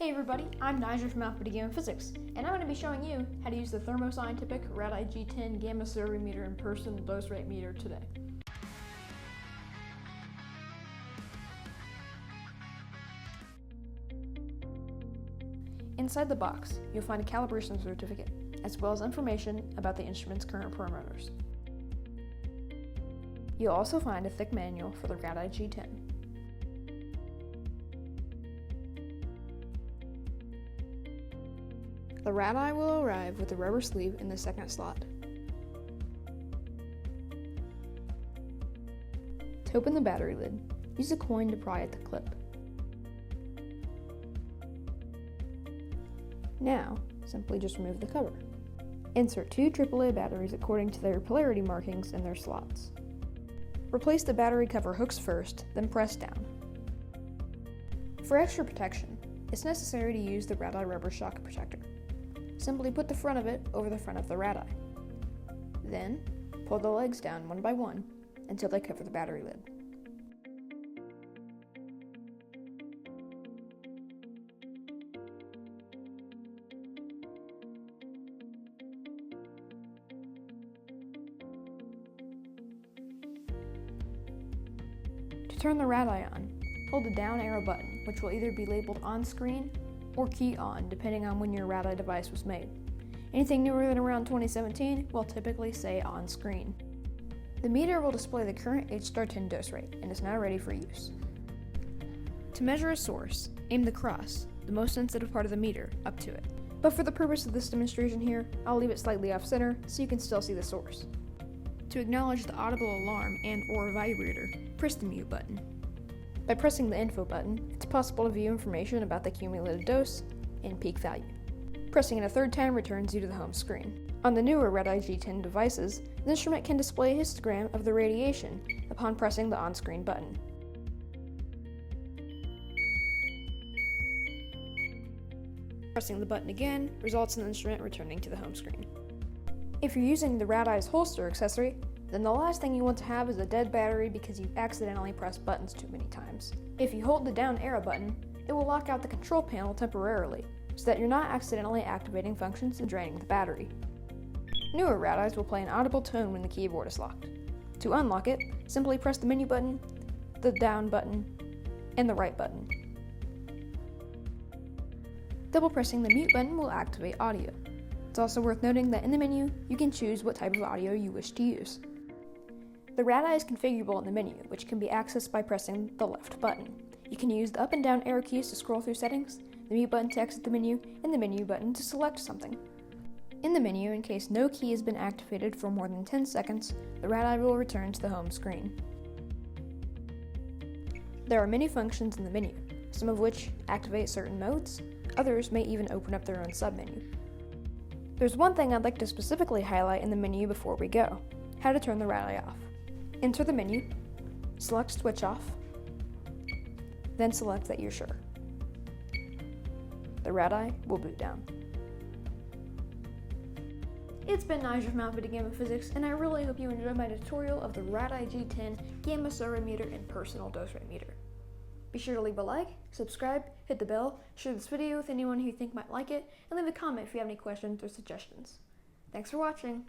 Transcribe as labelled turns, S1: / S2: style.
S1: Hey everybody, I'm Niger from Alpha Gamma Physics, and I'm going to be showing you how to use the Thermo RadEye G-10 gamma meter and personal dose rate meter today. Inside the box, you'll find a calibration certificate, as well as information about the instrument's current parameters. You'll also find a thick manual for the RadEye G-10. The RadEye will arrive with a rubber sleeve in the second slot. To open the battery lid, use a coin to pry at the clip. Now, simply just remove the cover. Insert two AAA batteries according to their polarity markings in their slots. Replace the battery cover hooks first, then press down. For extra protection, it's necessary to use the RadEye rubber shock protector. Simply put the front of it over the front of the RadEye. Then, pull the legs down one by one until they cover the battery lid. To turn the RadEye on, hold the down arrow button, which will either be labeled on screen or key on, depending on when your RadEye device was made. Anything newer than around 2017 will typically say on screen. The meter will display the current H*10 dose rate and is now ready for use. To measure a source, aim the cross, the most sensitive part of the meter, up to it. But for the purpose of this demonstration here, I'll leave it slightly off center so you can still see the source. To acknowledge the audible alarm and/or vibrator, press the mute button. By pressing the info button, it's possible to view information about the cumulative dose and peak value. Pressing it a third time returns you to the home screen. On the newer RadEye G10 devices, the instrument can display a histogram of the radiation upon pressing the on-screen button. Pressing the button again results in the instrument returning to the home screen. If you're using the RadEye's holster accessory, then the last thing you want to have is a dead battery because you've accidentally pressed buttons too many times. If you hold the down arrow button, it will lock out the control panel temporarily, so that you're not accidentally activating functions and draining the battery. Newer RadEyes will play an audible tone when the keyboard is locked. To unlock it, simply press the menu button, the down button, and the right button. Double pressing the mute button will activate audio. It's also worth noting that in the menu, you can choose what type of audio you wish to use. The RadEye is configurable in the menu, which can be accessed by pressing the left button. You can use the up and down arrow keys to scroll through settings, the mute button to exit the menu, and the menu button to select something. In the menu, in case no key has been activated for more than 10 seconds, the RadEye will return to the home screen. There are many functions in the menu, some of which activate certain modes, others may even open up their own submenu. There's one thing I'd like to specifically highlight in the menu before we go: how to turn the RadEye off. Enter the menu, select switch off, then select that you're sure. The RadEye will boot down. It's been Niger from Alpha Gamma Physics, and I really hope you enjoyed my tutorial of the RadEye G10 gamma meter and personal dose rate meter. Be sure to leave a like, subscribe, hit the bell, share this video with anyone who you think might like it, and leave a comment if you have any questions or suggestions. Thanks for watching.